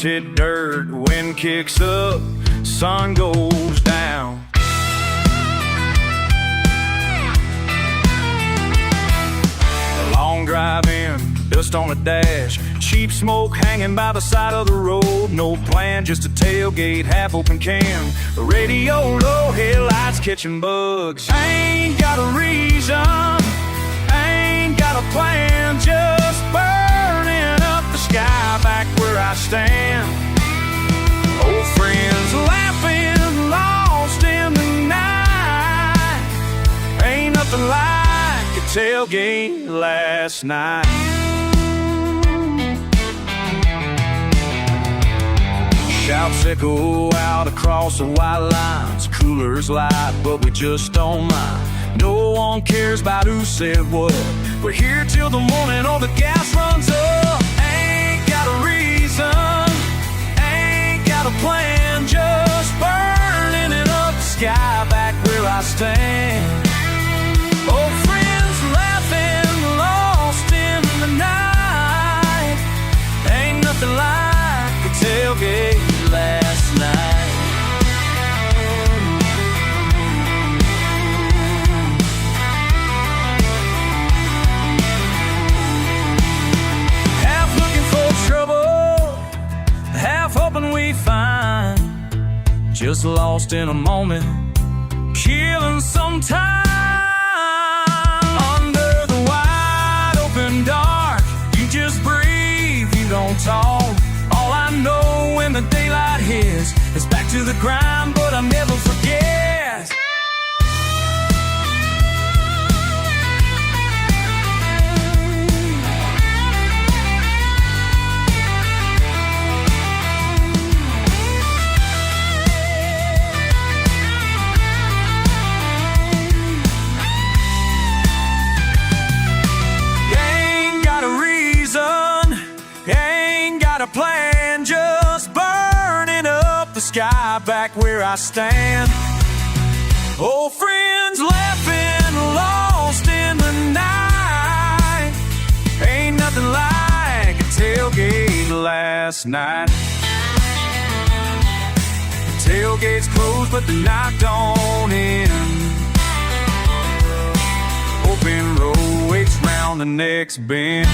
hit dirt, wind kicks up, sun goes down. A long drive in, dust on the dash, cheap smoke hanging by the side of the road. No plan, just a tailgate, half-open can, the radio low, headlights catching bugs. I ain't got a reason, I ain't got a plan, just burning up the sky back where I stand. Old friends laughing, lost in the night. Ain't nothing like a tailgate last night. Shouts echo out across the white lines. Coolers light, but we just don't mind. No one cares about who said what. We're here till the morning or the gas runs up. Ain't got a reason, ain't got a plan, just burning it up the sky back where I stand. Old friends laughing, lost in the night. Ain't nothing like the tailgate last night. Half looking for trouble, half hoping we find. Just lost in a moment, killing some time. Under the wide open dark, you just breathe, you don't talk. All I know when the daylight hits is back to the grind, but I never forget. Ain't got a reason, ain't got a plan, just burning up the sky back where I stand. Old friends laughing, lost in the night. Ain't nothing like a tailgate last night. The tailgate's closed, but the night don't end. Open road waits round the next bend.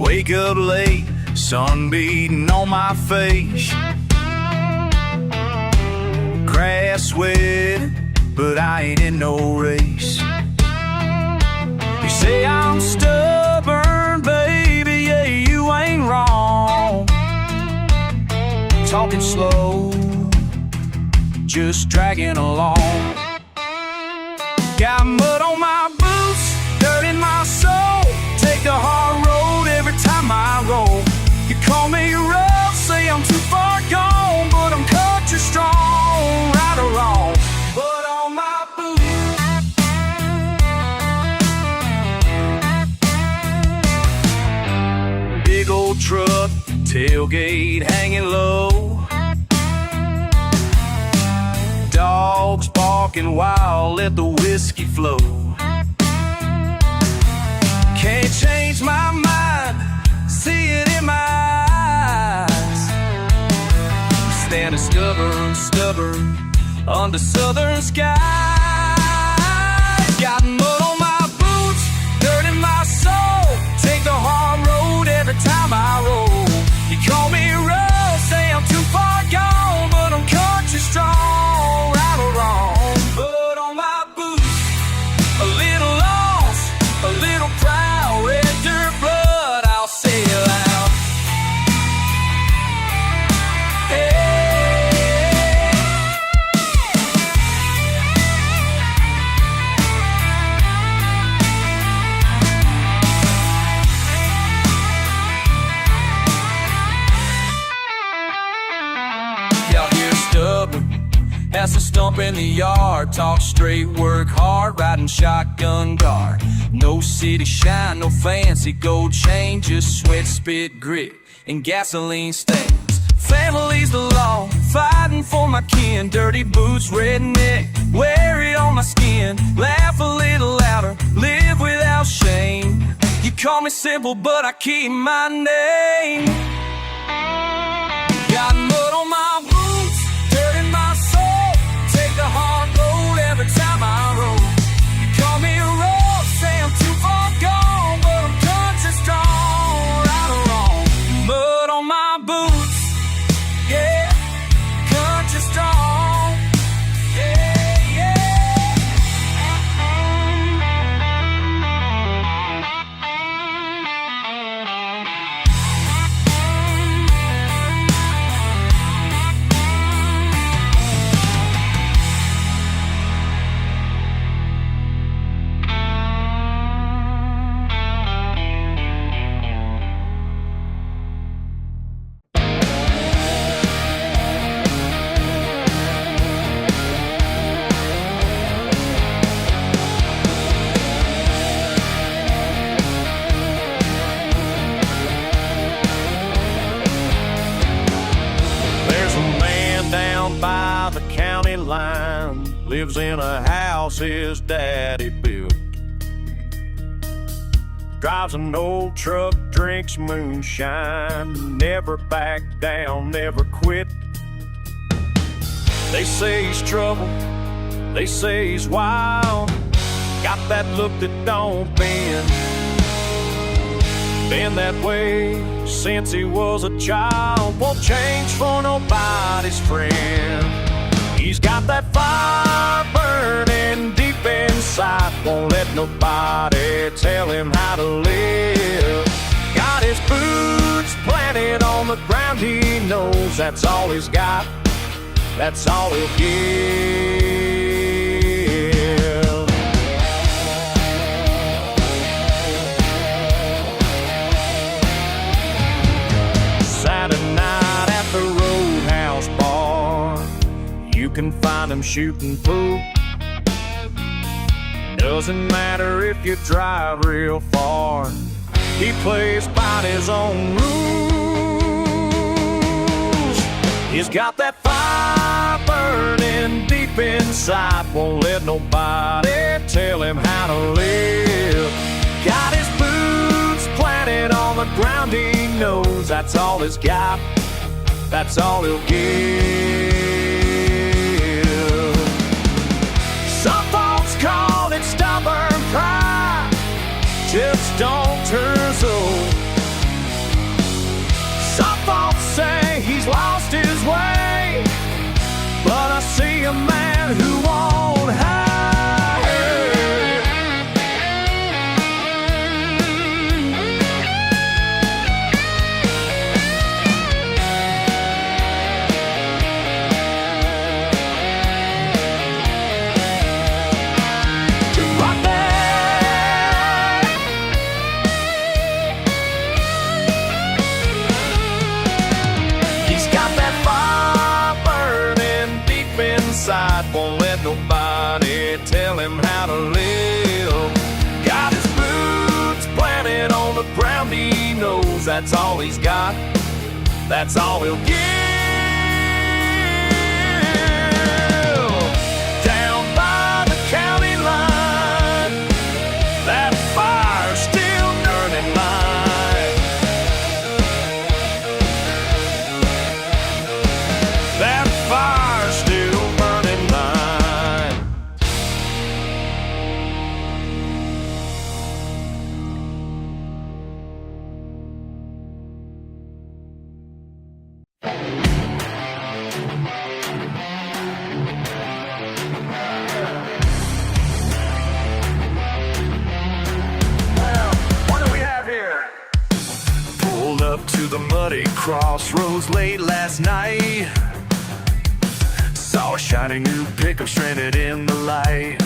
Wake up late, sun beating on my face. Grass wet, but I ain't in no race. You say I'm stubborn, baby, yeah, you ain't wrong. Talking slow, just dragging along. Got mud on my boots, dirt in my soul. Take the hard road every time I roll. You call me rough, say I'm too far gone, but I'm country strong, right or wrong. But on my boots, big old truck, tailgate hanging low. Dogs barking wild, let the whiskey flow. Can't change my mind, see it in my eyes. Standing stubborn, under southern skies. Got mud on my boots, dirt in my soul. Take the hard road every time I roll. You call me rough, say I'm too far gone, but I'm country strong, right or wrong. But on my boots, a little lost, a little proud, red dirt blood, I'll say it loud. Hey. up in the yard, talk straight, work hard, riding shotgun guard. No city shine, no fancy gold chain, just sweat, spit, grit, and gasoline stains. Family's the law, fighting for my kin. Dirty boots, redneck, wear it on my skin. Laugh a little louder, live without shame. You call me simple, but I keep my name. Got mud on my boots, dirt in my soul. Take the hard road every time I roll. You call me a road, say I'm too far gone, but I'm country strong, right or wrong. Mud on my boots, yeah, country strong, yeah, yeah. By the county line, lives in a house his daddy built. Drives an old truck, drinks moonshine, never back down, never quit. They say he's trouble, they say he's wild, got that look that don't bend. Been that way since he was a child, won't change for nobody's friend. He's got that fire burning deep inside, won't let nobody tell him how to live. Got his boots planted on the ground, he knows that's all he's got, that's all he'll give. Saturday night at the Roadhouse bar, you can find him shooting pool. Doesn't matter if you drive real far, he plays by his own rules. He's got that fire burning deep inside, won't let nobody tell him how to live. Got his boots planted on the ground, he knows that's all he's got, that's all he'll give. Some folks call it stubborn pride, just don't turn so. Some folks say he's lost his way, but I see a man who won't hide. Won't let nobody tell him how to live. Got his boots planted on the ground, he knows that's all he's got, that's all he'll give. Down by the county line, that fire's still burning light. That fire's still burning light. Up to the muddy crossroads late last night, saw a shiny new pickup stranded in the light.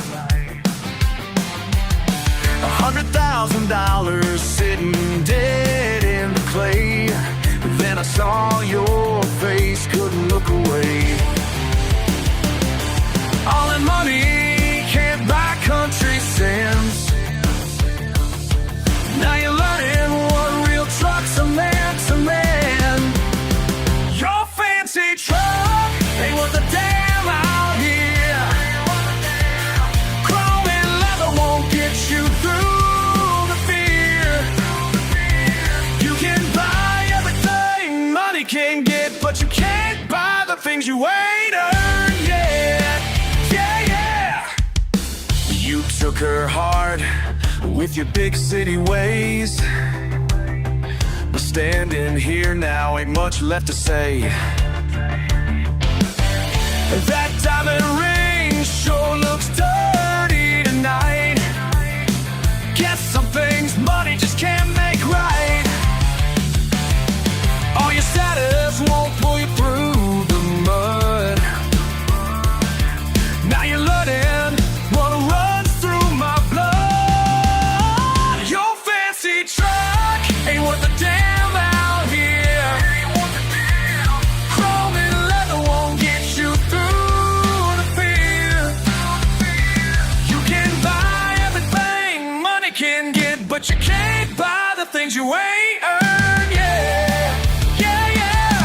$100,000 sitting dead in the clay. Then I saw your face, couldn't look away. All that money can't buy country sense. Now you're learning what real trucks are meant to man. Your fancy truck ain't worth a damn out here. Chrome and leather won't get you through the fear. You can buy everything money can get, but you can't buy the things you ain't earned yet. Yeah, yeah. You took her hard with your big city ways, but standing here now ain't much left to say. That diamond ring sure looks dirty tonight. Guess some things money just can't make right. All your status won't pull you through the mud. Now you're learning what runs through my blood. Your fancy truck ain't worth a damn out here. Chrome and leather won't get you through the fear. You can buy everything money can get, but you can't buy the things you ain't earned yet. Yeah, yeah.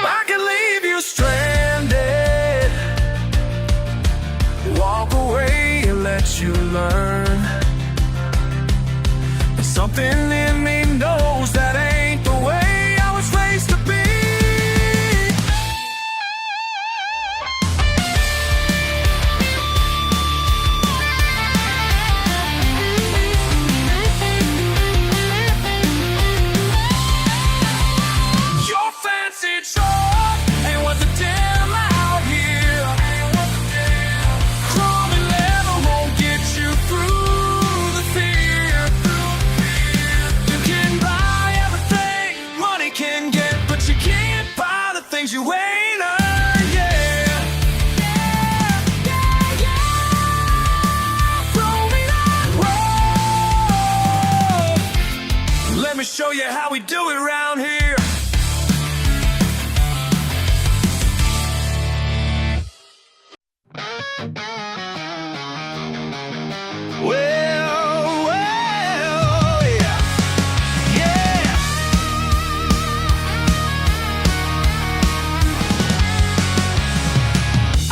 I can leave you stranded, walk away and let you learn. But something in me knows that ain't the way I was raised to be. Your fancy truck ain't worth a damn out here. Chrome and leather won't get you through the fear. You can buy everything money can get, but you can't buy the things you ain't earned yet. Yeah, yeah, yeah. Throw me that road. Let me show you how we do it around here. Well, yeah. Yeah.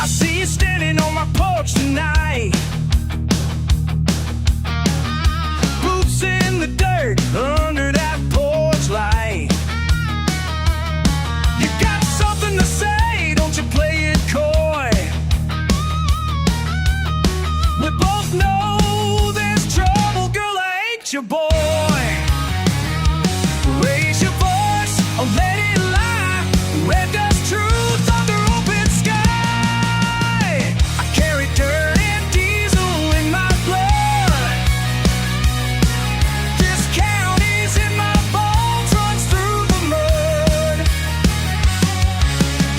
I see you standing on my porch tonight. Boots in the dirt under that porch light. You got something to say, don't you play it coy. We both know there's trouble, girl, I ain't your boy. Raise your voice, or let it lie. Red dust truth under open sky. I carry dirt and diesel in my blood. This county's in my bones, runs through the mud.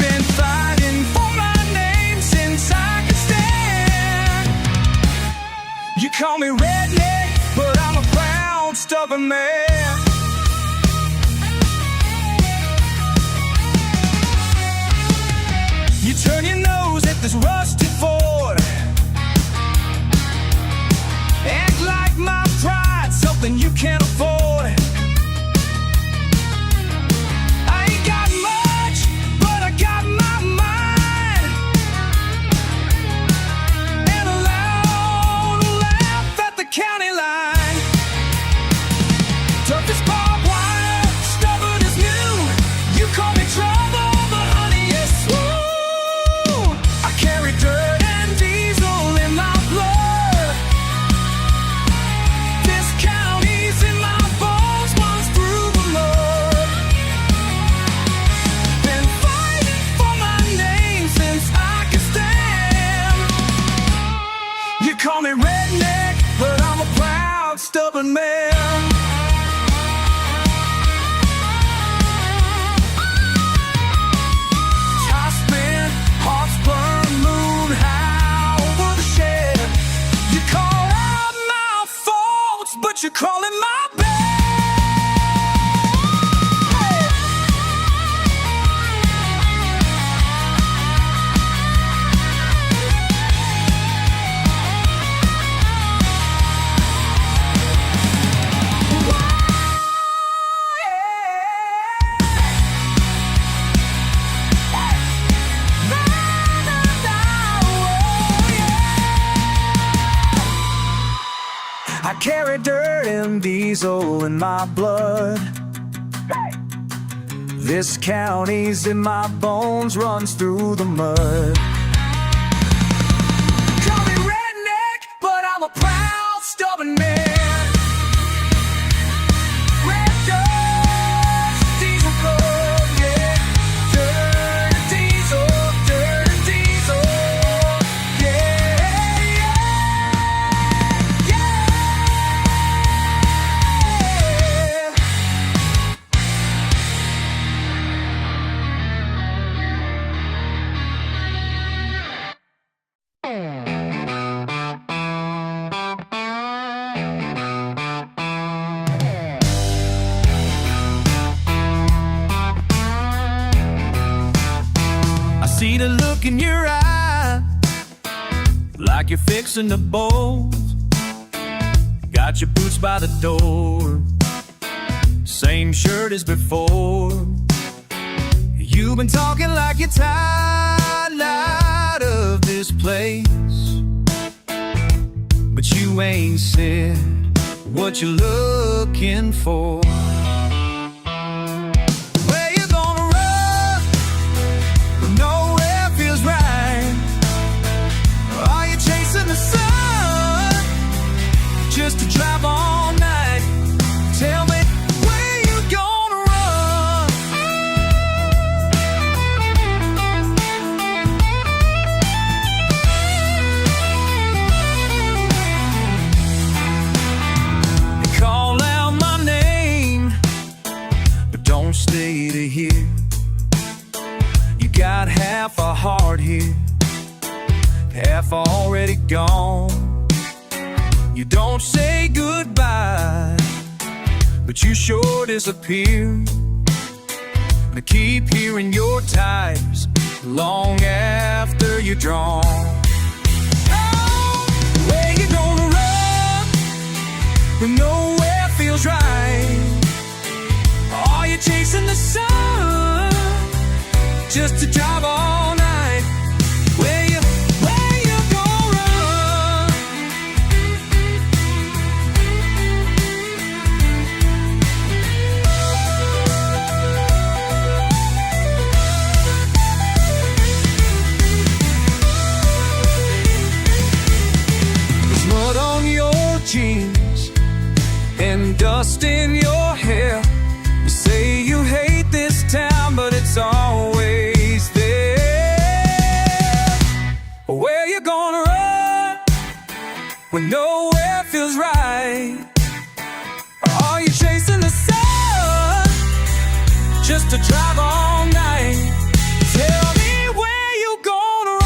Been fighting for my name since I could stand. You call me redneck, but I'm a proud, stubborn man. You turn your nose at this rusted Ford. Act like my pride's something you can't afford. I ain't got much, but I got my mind. And a loud laugh at the county line. Tough as barbed wire, stubborn as new. You call me trouble, but honey, yes, woo. I carry dirt and diesel in my blood. This county's in my diesel in my blood. This county's in my bones, runs through the mud. Call me redneck, but I'm a proud, stubborn man. Red dust, diesel blood, yeah. Dirty diesel, yeah, yeah. I see the look in your eye, like you're fixing to bolt. Got your boots by the door, same shirt as before. You've been talking like you're tired out of this place, but you ain't said what you're looking for. Where you gonna run when nowhere feels right? Are you chasing the sun just to drive all night? Tell me where you gonna run. They call out my name, but don't stay to hear. You got half a heart here, half already gone. You don't say goodbye, but you sure disappear. I keep hearing your tires long after you're drawn. Oh, where you gonna run when nowhere feels right? Are you chasing the sun just to drive all night? Where you gonna run? There's mud on your jeans and dust in your hair. You say you hate this town, but it's always there. Where you gonna run when nowhere feels right? Are you chasing the sun just to drive all night? Tell me where you gonna run.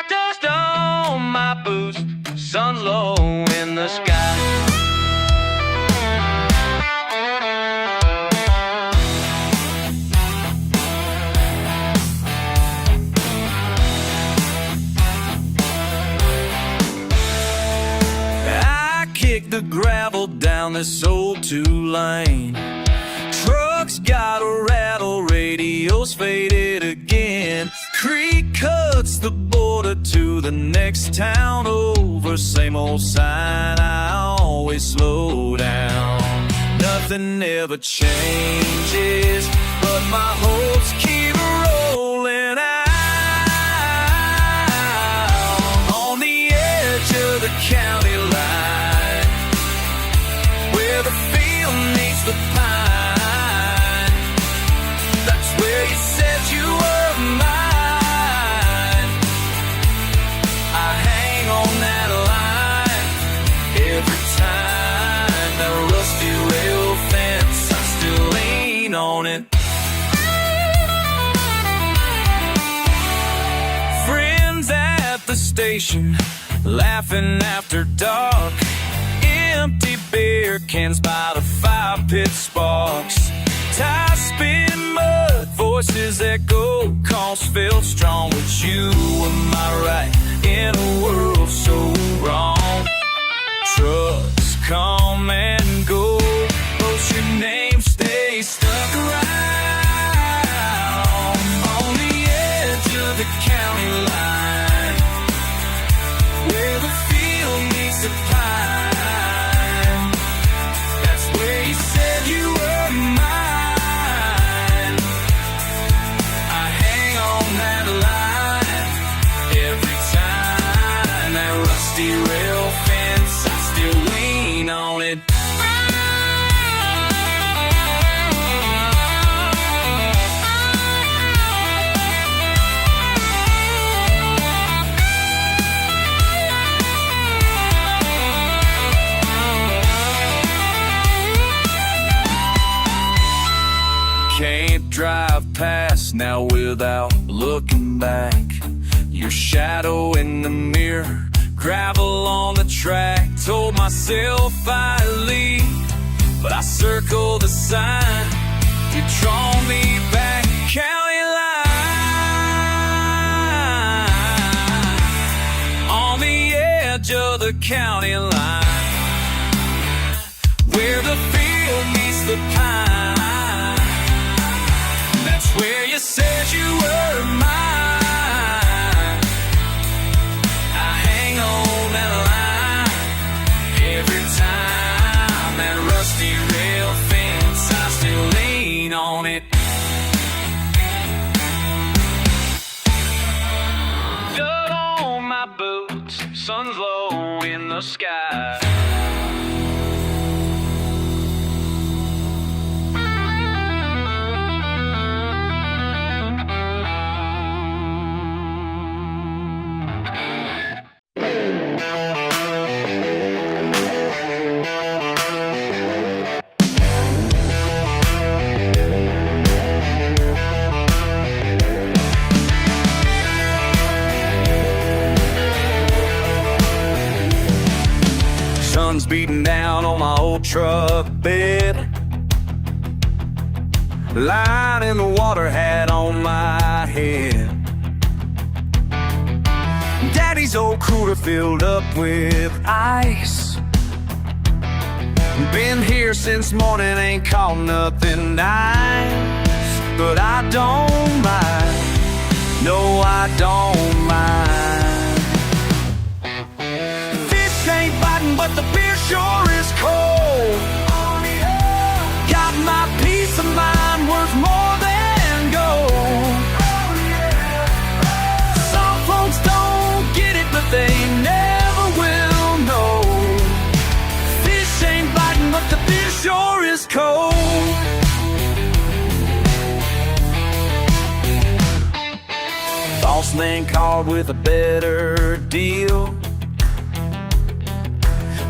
Dust on my boots, sun low in the sky. I kick the gravel down this old two-lane. Trucks got a rattle, radio's faded again. Creek cuts the border to the next town over. Same old sign, I always slow down. Nothing ever changes, but my hopes keep rolling out. On the edge of the county line, where the field meets the pine, that's where you said you were mine. I hang station, laughing after dark. Empty beer cans by the fire pit sparks. Tires spin mud, voices echo, calls felt strong. With you, am I right in a world so wrong? Trucks come and go, but your name stays stuck around on the edge of the county line, where the field meets the pine. That's where you said you were mine. I hang on that line every time. That rusty rail fence, I still lean on it. Can't drive past now without looking back. Your shadow in the mirror, gravel on the track. Told myself I'd leave, but I circled the sign. You draw me back, county line, on the edge of the county line, where the field meets the pine. That's where you said you were mine. I hang on that line every time. That rusty rail fence, I still lean on it. Dirt on my boots, sun's low in the sky. Sun's beating down on my old truck bed, lying in the water hat on my head. Daddy's old cooler filled up with ice. Been here since morning, ain't caught nothing nice, but I don't mind, no I don't mind. Fish ain't biting, but the beer sure is cold. Got my peace of mind worth more than gold. Some folks don't get it, but they never will know. Fish ain't biting, but the beer sure is cold. False name called with a better deal.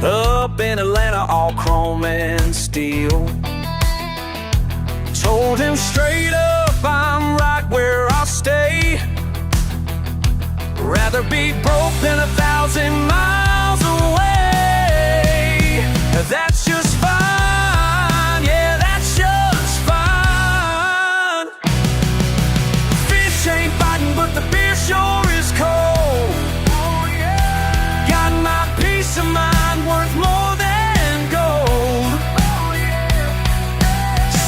Up in Atlanta, all chrome and steel. Told him straight up, I'm right where I'll stay. Rather be broke than 1,000 miles away. That's just fine, yeah, that's just fine. Fish ain't biting, but the beer sure is cold. Got my peace of mind worth more than gold.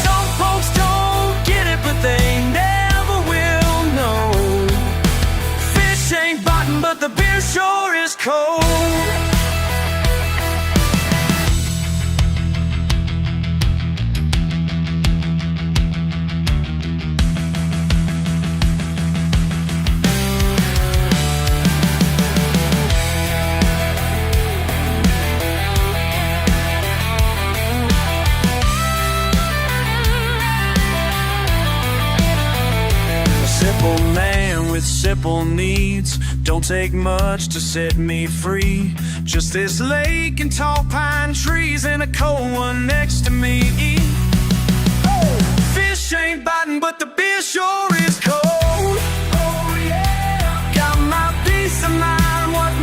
Some folks don't get it, but they never will know. Fish ain't biting, but the beer sure is cold. Simple man with simple needs. Don't take much to set me free. Just this lake and tall pine trees and a cold one next to me. Fish ain't biting, but the beer sure is cold. Oh yeah, got my peace of mind worth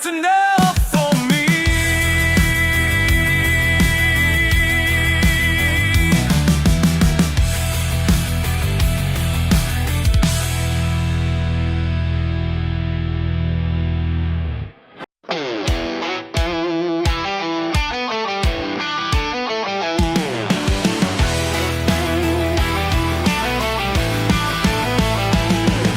that's enough for me.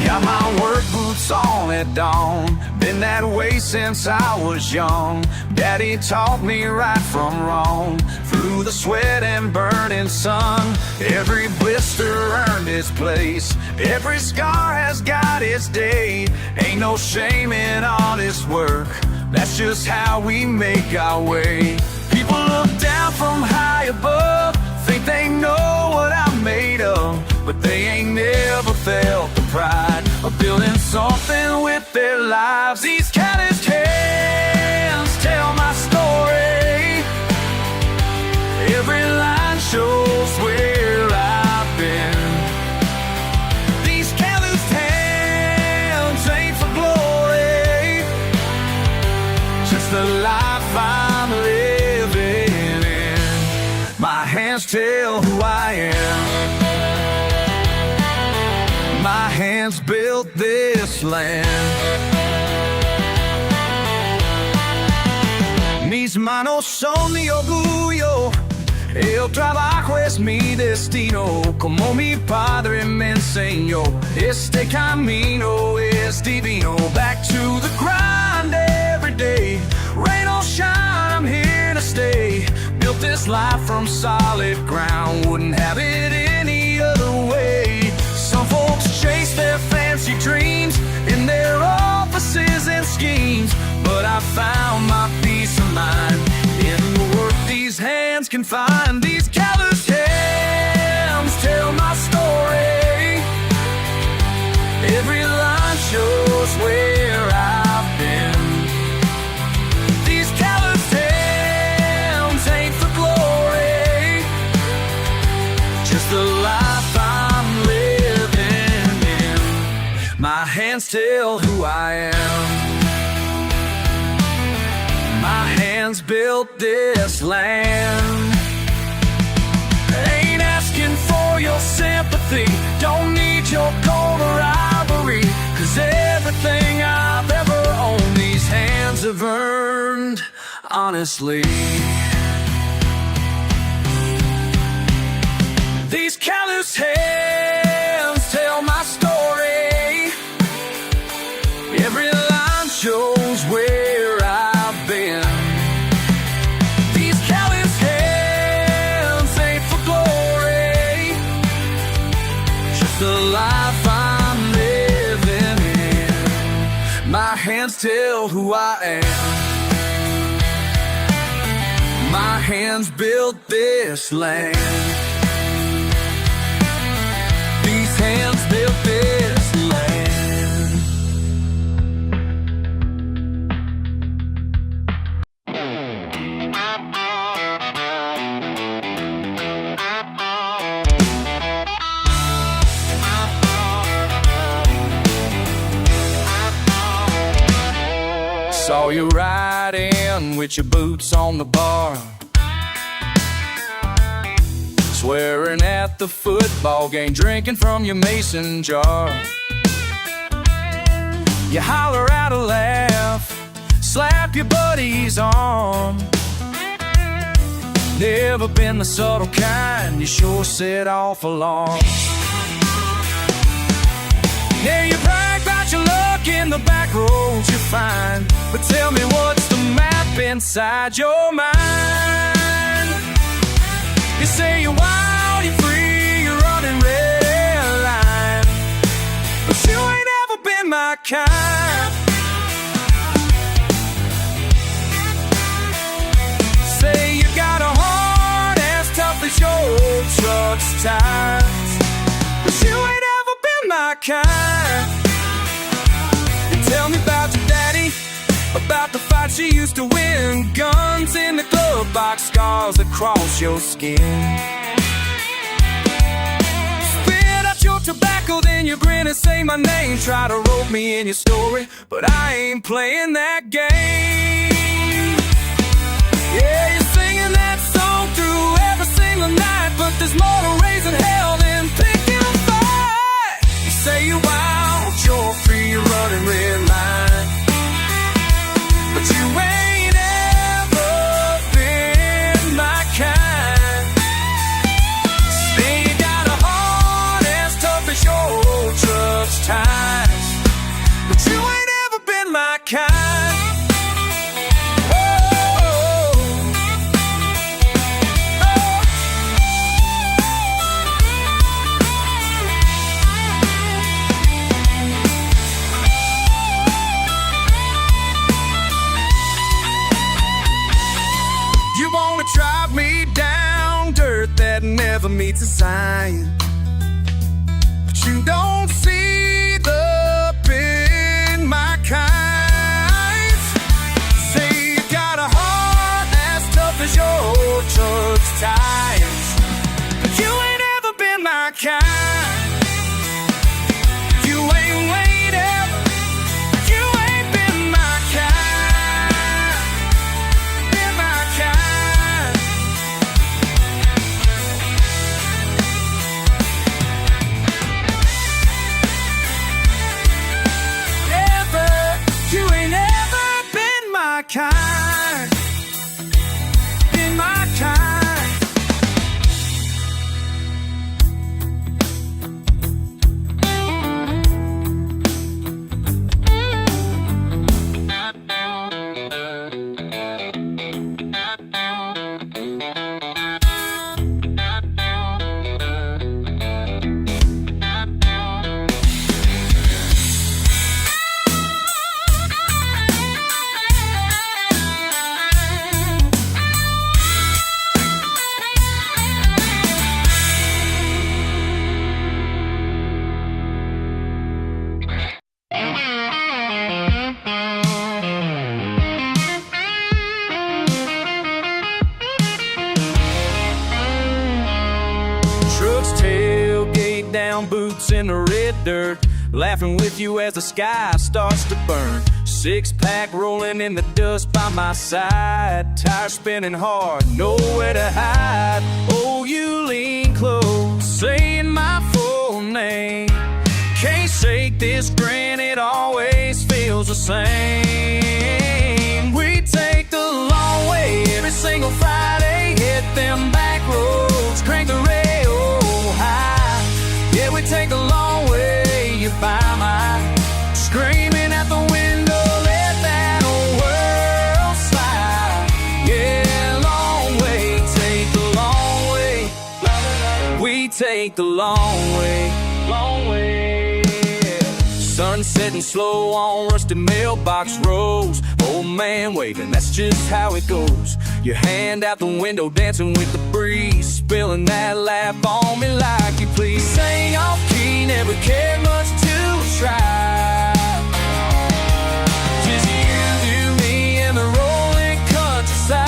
Got my work boots on at dawn, been that way since I was young. Daddy taught me right from wrong, through the sweat and burning sun. Every blister earned its place, every scar has got its day. Ain't no shame in honest work, that's just how we make our way. People look down from high above, think they know what I'm made of, but they ain't never felt the pride of building something with their lives. These calloused hands tell my story, every line shows where I've been. These calloused hands ain't for glory, just the life I'm living in. My hands tell who I am, my hands built this land. Mis manos son mi orgullo, el trabajo es mi destino. Como mi padre me enseñó, este camino es divino. Back to the grind every day, rain or shine, I'm here to stay. Built this life from solid ground, wouldn't have it any other way. Some folks chase their fancy dreams in their offices and schemes, but I found my peace of mind in the work these hands can find. These calloused hands tell my story, every line shows where I've been. These calloused hands ain't for glory, just the life I'm living in. My hands tell who I am, my hands built this land. Ain't asking for your sympathy, don't need your gold or ivory, 'cause everything I've ever owned these hands have earned honestly. These callous hands tell my story, every line shows where I've been. These callous hands ain't for glory, just the life I'm living in. My hands tell who I am, my hands built this land. These hands built this land. Saw you ride in with your boots on the bar, swearing at the football game, drinking from your mason jar. You holler out a laugh, slap your buddy's arm. Never been the subtle kind, you sure set off alarms. Yeah, you brag about your luck in the back roads you find, but tell me what's the map inside your mind? You say you're wild, you're free, you're running red line, but you ain't ever been my kind. Say you got a heart as tough as your old truck's tires, but you ain't ever been my kind. And tell me about your daddy, about the fight she used to win, guns in the glove box, scars across your skin. Spit out your tobacco, then you grin. in and say my name, try to rope me in your story, but I ain't playing that game. Yeah, you're singing that song through every single night, but there's more to raising hell than picking a fight. You say you're wild, you're free, you're running red line, but you ain't ever been my kind. Say you got a heart as tough as your old truck's tires, but you ain't ever been my kind. Drive me down dirt that never meets a sign, but you don't see the pin my kind. Say you got a heart as tough as your old truck's tires, but you ain't ever been my kind. You ain't waited, you ain't been my kind, been my kind. Kind, in my kind. Tailgate down, boots in the red dirt, laughing with you as the sky starts to burn. Six-pack rolling in the dust by my side, tires spinning hard, nowhere to hide. Oh, you lean close, saying my full name. Can't shake this grin, it always feels the same. We take the long way every single Friday, hit them back roads, crank the radio high. Yeah, we take the long way, you buy my screaming at the window, let that old world slide. Yeah, long way, take the long way. We take the long way, long way. Sun setting slow on rusty mailbox rows. Old man waving, that's just how it goes. Your hand out the window, dancing with the breeze, spilling that laugh on me like you please. Sang off key, never cared much to try. Just you do me and the rolling countryside.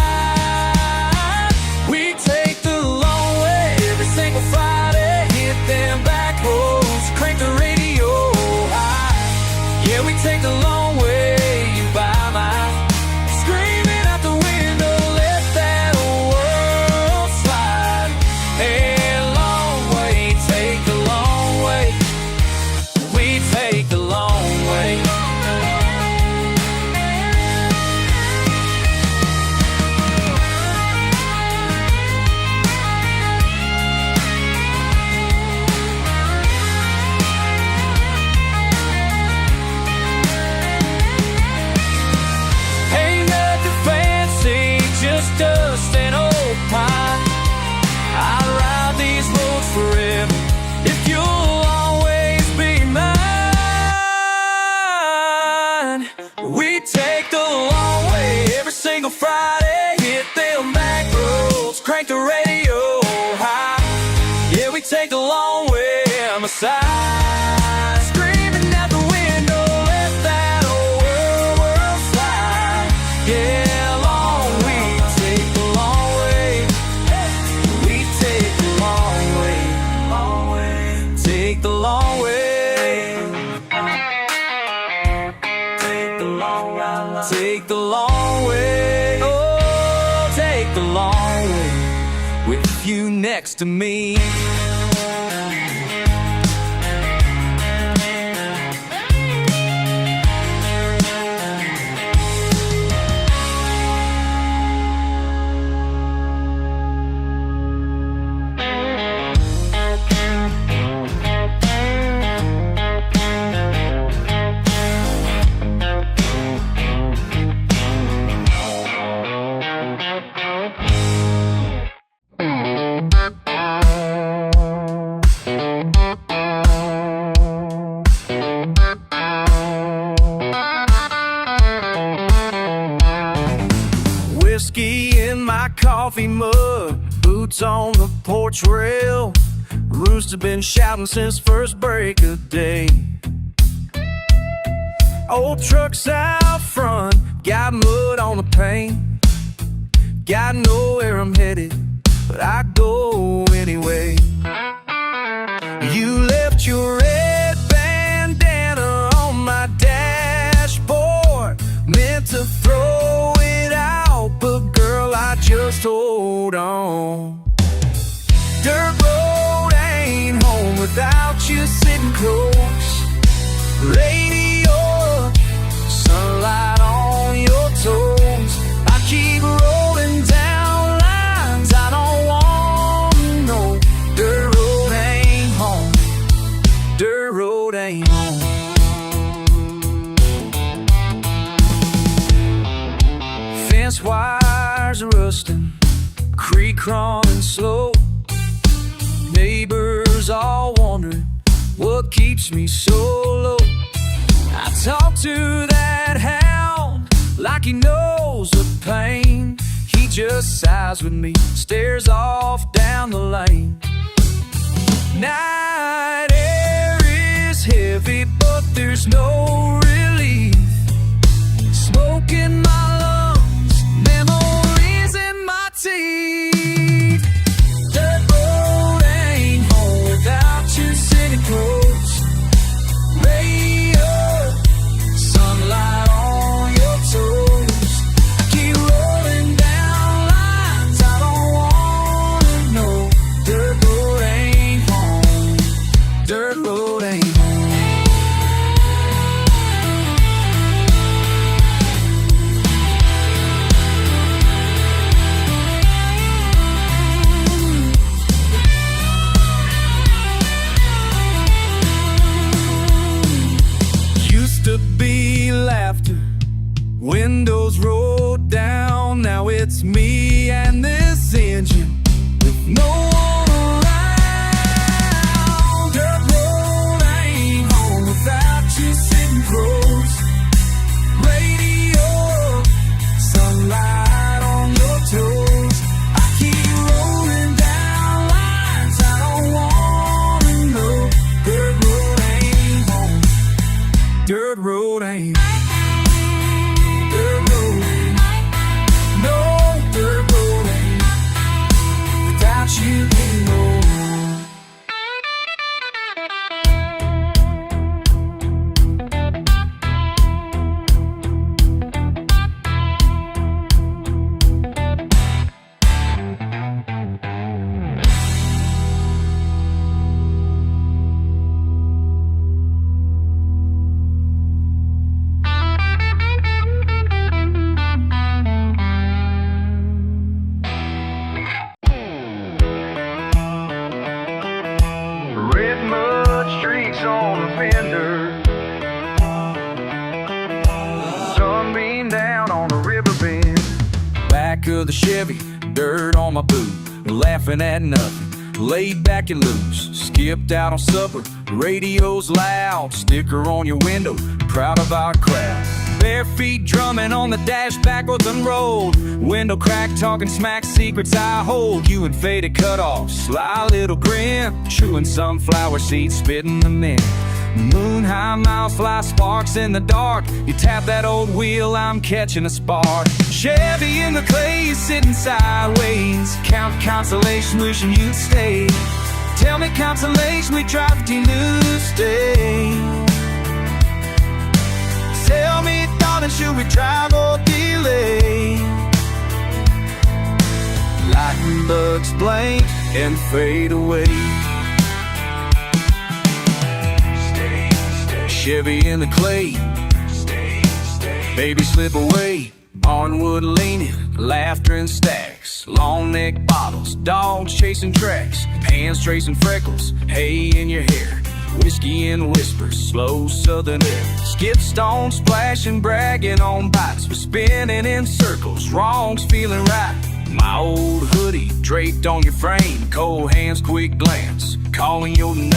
We take the long way every single Friday, hit them back roads, crank the radio high. Yeah, we take the long way, you buy my screaming out the window, let that world slide. Hey, long way, take the long way. We take the long way. next to me. Whiskey in my coffee mug, boots on the porch rail. Rooster been shouting since first break of day. Old trucks out front, got mud on the paint. Gotta know where I'm headed, but I go anyway. You left your red bandana on my dashboard, meant to throw it out, but girl, I just hold on. Dirt road ain't home without you sitting close. Radio, sunlight on your toes. I keep rolling down lines I don't want to know. Dirt road ain't home. Dirt road ain't home. Fence wires are rusting, creek running slow. Neighbors all wondering what keeps me so low. I talk to that hound like he knows the pain. He just sighs with me, stares off down the lane. Night air is heavy, but there's no relief. Smoke in my lungs, memories in my teeth. Dirt road ain't home without you sitting close. Radio, sunlight on your toes. I keep rolling down lines I don't wanna know. Dirt road ain't home. Dirt road ain't home. Used to be laughter, windows rolled down. Now it's me and this engine with no one around. Dirt road ain't home without you sitting close. Radio, sunlight on your toes. I keep rolling down lines I don't wanna know. Dirt road ain't home. Dirt road ain't. Dirt road ain't. No, dirt road ain't. Without you anymore. Red mud streaks on the fender, sunbeam down on the river bend. Back of the Chevy, dirt on my boot, laughing at nothing, laid back and loose. Skipped out on supper, radio's loud, sticker on your window, proud of our crowd. Bare feet drumming on the dash, backwards unrolled. Window crack, talking smack, secrets I hold. You and faded cutoffs, sly little grin, chewing sunflower seeds, spitting them in. Moon high, miles fly, sparks in the dark. You tap that old wheel, I'm catching a spark. Chevy in the clay, sitting sideways. Count consolation, wishing you'd stay. Tell me consolation, we drive 15 new stay. Tell me, darling, should we drive or delay? Lightning bugs blink, and fade away. Chevy in the clay, baby slip away. Barnwood leaning, laughter in stacks, long neck bottles, dogs chasing tracks, hands tracing freckles, hay in your hair, whiskey in whispers, slow southern air. Skip stone splashing, bragging on bites, we're spinning in circles, wrongs feeling right. My old hoodie draped on your frame, cold hands, quick glance, calling your name.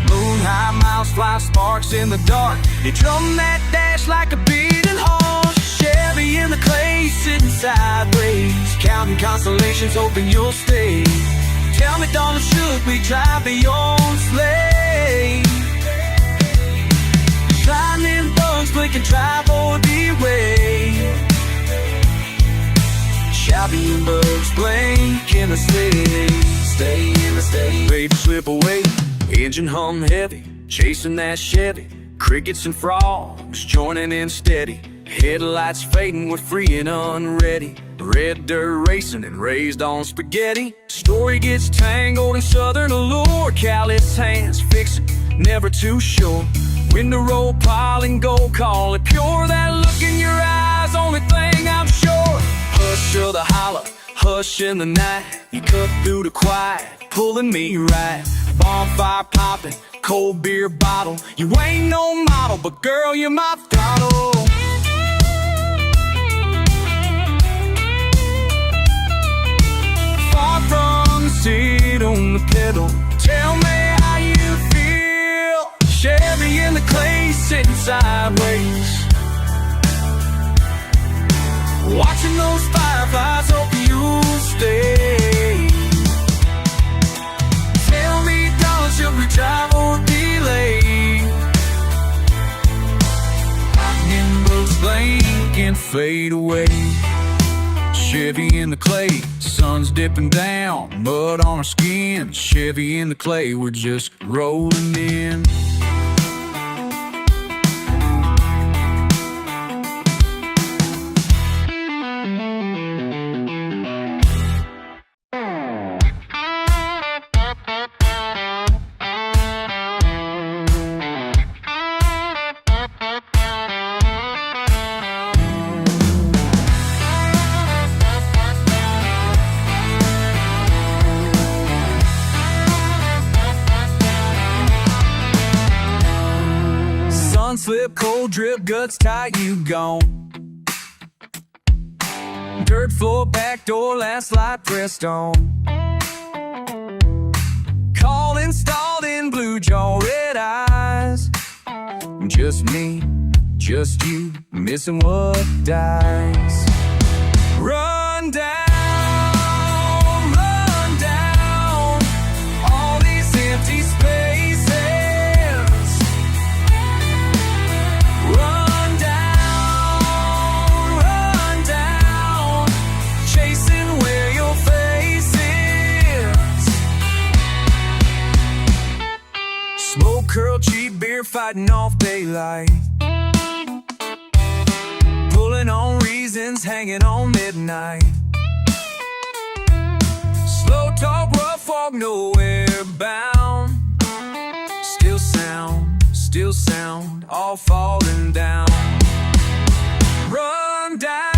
Moon high miles fly, sparks in the dark, you drum that dash like a beating horse. Chevy in the clay, sitting sideways, counting constellations, hoping you'll stay. Tell me, darling, should we drive the old sleigh? Lightning bugs blinking, drive or beway. Shabby and bugs blink in the sleigh, stay in the sleigh. Baby slip away, engine hum heavy, chasing that Chevy. Crickets and frogs joining in steady, headlights fading, we're free and unready. Red dirt racing and raised on spaghetti. Story gets tangled in southern allure, callous hands fixing, never too sure. Window roll, piling gold, call it pure. That look in your eyes, only thing I'm sure. Hush of the holler, hush in the night, you cut through the quiet, pulling me right. Bonfire popping, cold beer bottle, you ain't no model, but girl, you're my throttle. Far from the seat on the pedal, tell me how you feel. Chevy in the clay, sitting sideways, watching those fireflies, hope you'll stay. Tell me, darling, should we drive or delay? Lightning bugs blink and fade away. Chevy in the clay, sun's dipping down, mud on our skin. Chevy in the clay, we're just rolling in. Slip, cold drip, guts tight, you gone. Dirt floor, back door, last light pressed on. Call installed in blue jaw, red eyes. Just me, just you, missing what dies. Run down, all these empty spaces. Run down, chasing where your face is. Smoke curl, cheap beer, fighting off daylight. Pulling on reasons, hanging on midnight. Slow talk, rough fog, nowhere bound. Still sound, all falling down. Run down,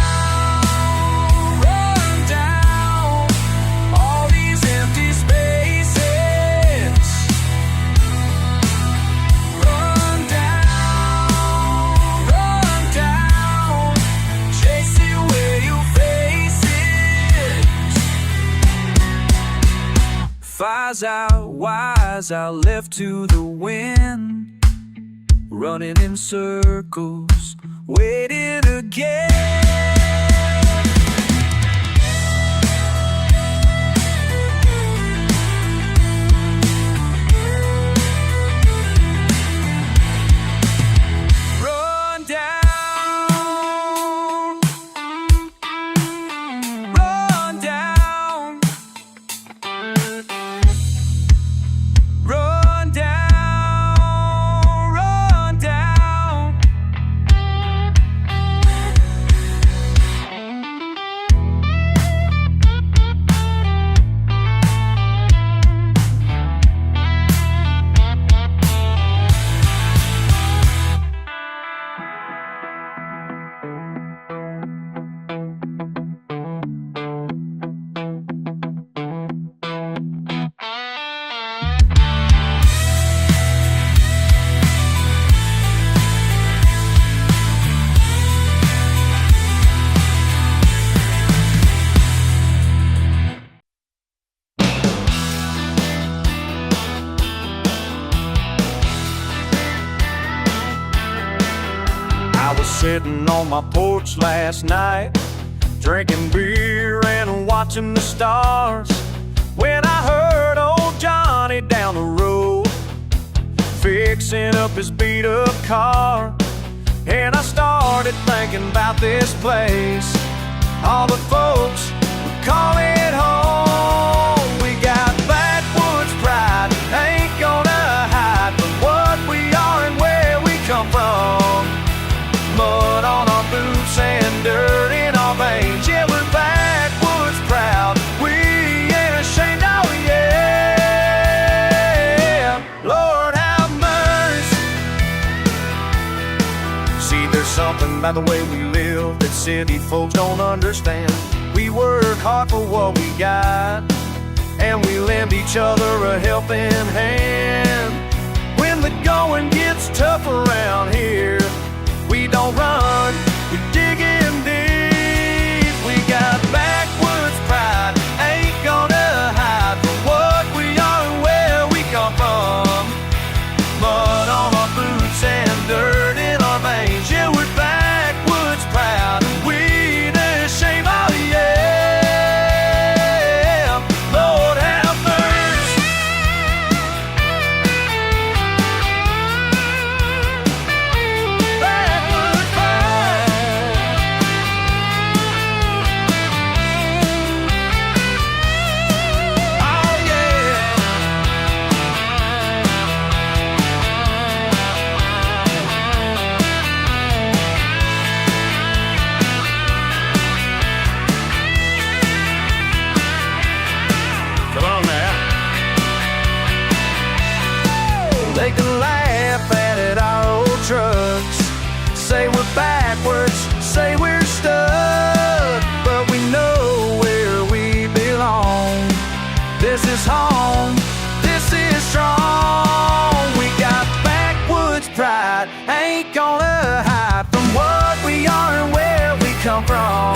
all these empty spaces. Run down, chasing where your face is. Fires out, wise out, left to the wind. Running in circles, waiting again. Run down, run down, run down. sitting on my porch last night, drinking beer and watching the stars, when I heard old Johnny down the road fixing up his beat-up car. And I started thinking about this place, all the folks would call it home. We got backwoods pride, ain't gonna hide from what we are and where we come from. Mud on our boots and dirt in our veins, yeah, we're backwoods proud, we ain't ashamed, oh yeah. Lord have mercy. See, there's something about the way we live that city folks don't understand. We work hard for what we got, and we lend each other a helping hand. When the going gets tough around here, we don't run, we dig in deep. We got backwoods pride, ain't gonna hide from what we are and where we come from. Mud on our boots and dirt in our veins, yeah, we're backwoods proud, we ain't ashamed, oh yeah. Lord have mercy. Backwoods pride. Oh yeah. Come on now. They can laugh at our old trucks, say we're backwards, say we're stuck, but we know where we belong. This is home, this is strong. We got backwoods pride, ain't gonna hide from what we are and where we come from.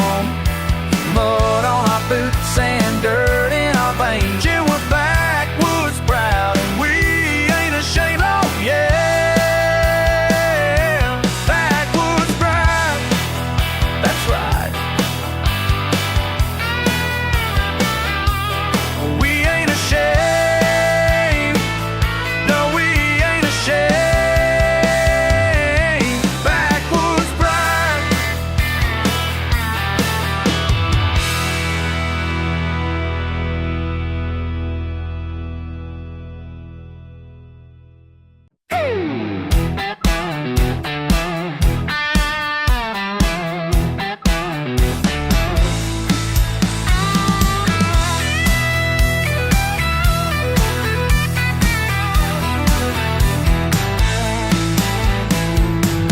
Mud on our boots and dirt in our veins, yeah, we're backwoods proud, and we ain't ashamed, oh yeah. Backwoods proud, that's right. We ain't ashamed, no, we ain't ashamed. Backwoods pride.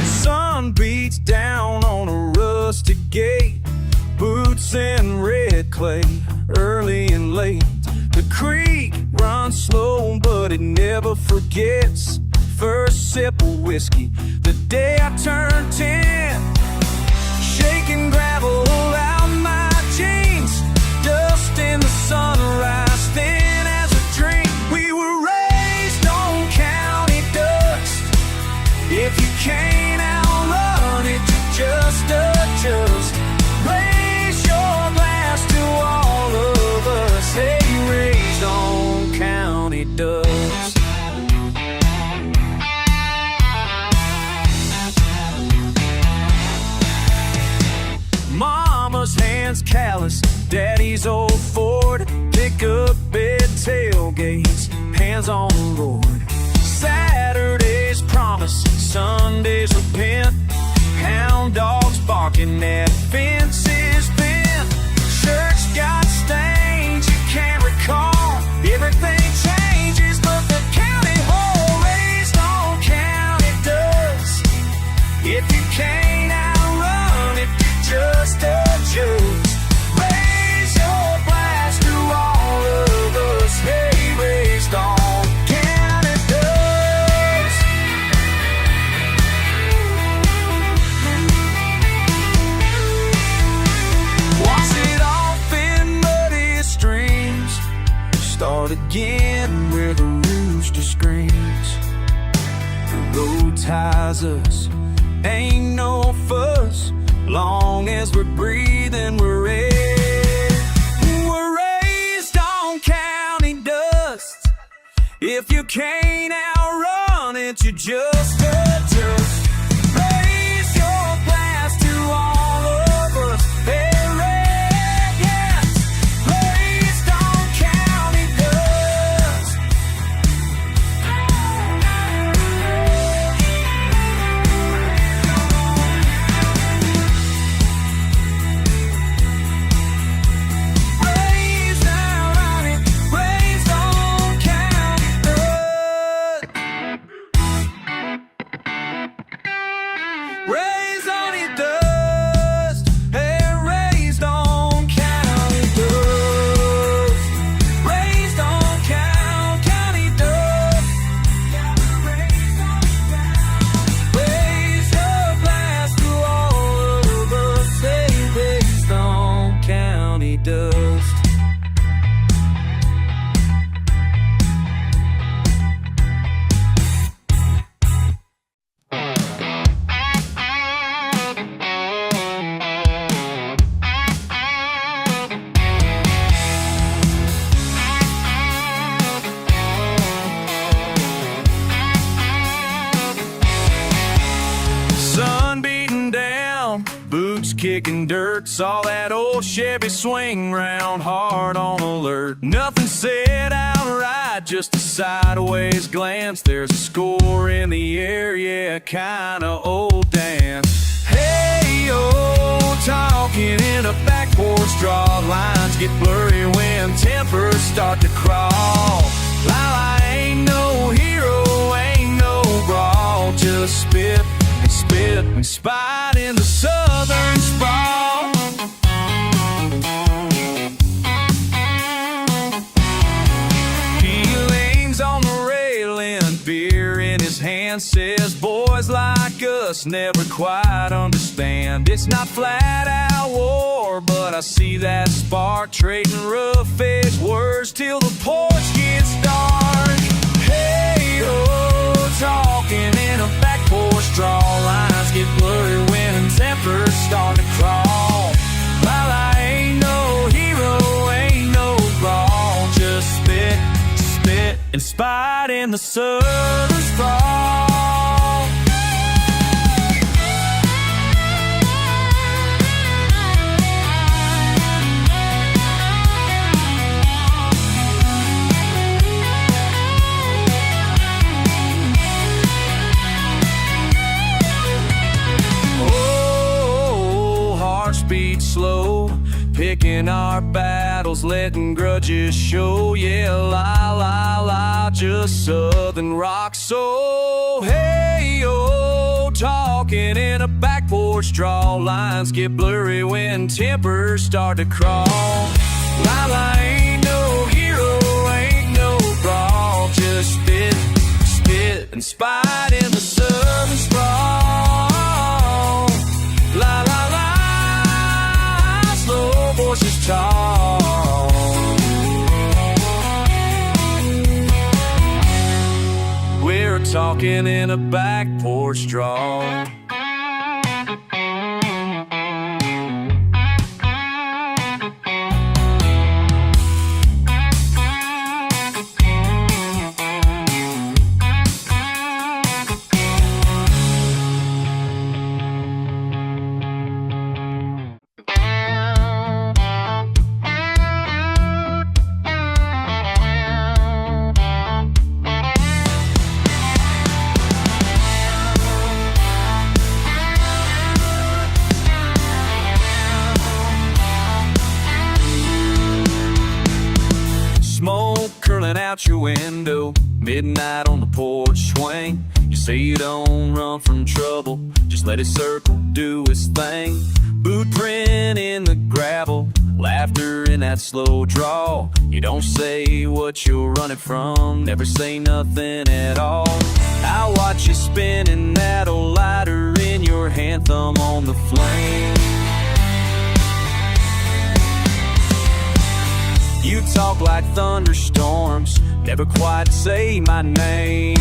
Sun beats down on a rusty gate, boots in red clay, early and late. The creek runs slow, but it never forgets. First sip of whiskey, the day I turned 10. Shaking gravel out my jeans, dust in the sunrise, thin as a dream. We were raised on county dust. If you can't outrun it, you just adjust. Raise your glass to all of us. Hey, raised on county dust. Mama's hands callous, daddy's old Ford, pickup bed tailgates, hands on the Lord. Saturdays promise, Sundays repent, hound dogs barking at fences bent. Church got stains you can't recall, everything changes but the county hole. Raised on county dust. If you can't outrun it, just adjust. Raise your glass to all of us. Hey, raised on county dust. Wash it off in muddy streams, start again where the rooster screams. The road ties us Ain't no fuss, long as we're breathing, we're red. We're raised on county dust. If you can't outrun it, you just adjust. Raise your glass to all of us. Hey, Rednecks, raised on county dust. Raised out on it, raised on county dust. Raised on it dust. Hey, raised on county dust. Raised on county dust. Raise your glass to all of us. Hey, raised on county dust. Sun beating down, boots kicking dirt. Saw that old Chevy swing round, hard on alert. Nothing said outright, just a sideways glance. There's a score in the air, yeah, kinda old dance. Hey, oh, talking in a back porch, draw lines get blurry when tempers start to crawl. Lila ain't no hero, ain't no brawl, just spit and spit and spite in the southern sprawl. He leans on the railing, beer in his hand, says boys like us never quite understand. It's not flat out war, but I see that spark, trading rough edge words till the porch gets dark. Hey, oh, talking in a back porch, draw lines get blurry when tempers start to crawl. While I ain't no hero, ain't no brawl, just spit, spit, and spite in the southern sprawl. Beat slow, picking our battles, letting grudges show. Yeah, la la la, just southern rock. So hey, oh, talking in a back porch, draw lines get blurry when tempers start to crawl. Lila ain't no hero, ain't no brawl, just spit, spit, and spite in the southern sprawl. La la la, slow voices talk. We're talking in a back porch draw. Out your window, midnight on the porch swing. You say you don't run from trouble, just let it circle, do its thing. Boot print in the gravel, laughter in that slow draw. You don't say what you're running from, never say nothing at all. I watch you spinning that old lighter in your hand, thumb on the flame. You talk like thunderstorms, never quite say my name.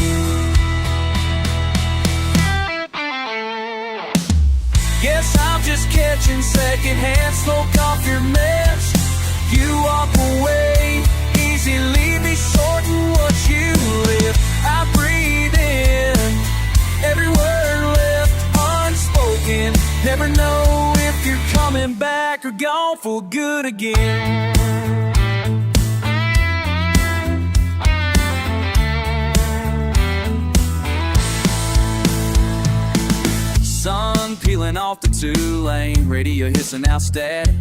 Guess I'm just catching secondhand smoke off your mess. You walk away, easy, leave me sorting what you live. I breathe in every word left unspoken. Never know if you're coming back or gone for good again. Sun peeling off the two-lane, radio hissing out static.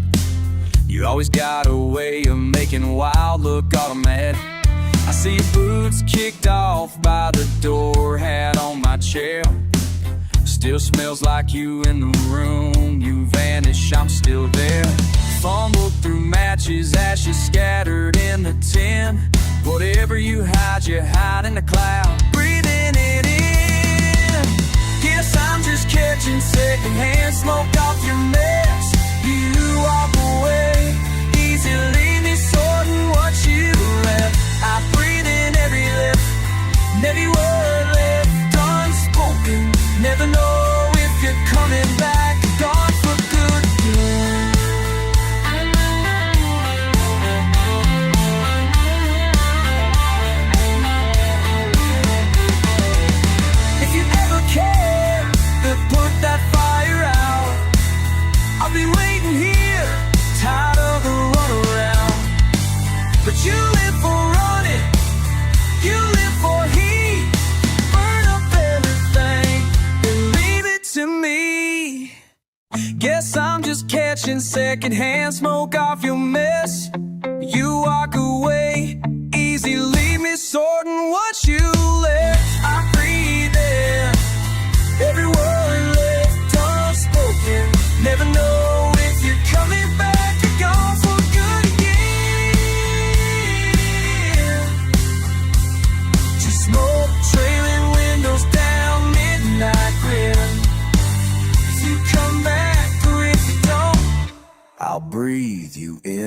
You always got a way of making wild look automatic. I see your boots kicked off by the door, hat on my chair. Still smells like you in the room. You vanish, I'm still there. Fumble through matches, ashes scattered in the tin. Whatever you hide in the cloud. Breathing it in. Guess I'm just catching secondhand smoke off your mess. You walk away, easy, leave me sorting what you left. I breathe in every lip, every word left unspoken. Never know if you're coming back, gone for good again. If you ever care to put that fire out, I'll be waiting here, tired of the runaround. But you live for running, you live for heat. Burn up everything and leave it to me. Guess I'm just catching secondhand smoke off your mess. You walk away, easy, leave me sorting what you left. I breathe in every word left unspoken. Never know if you're coming back or gone for good again. Just smoke trailing windows down midnight grin. If you come back or if you don't, I'll breathe you in.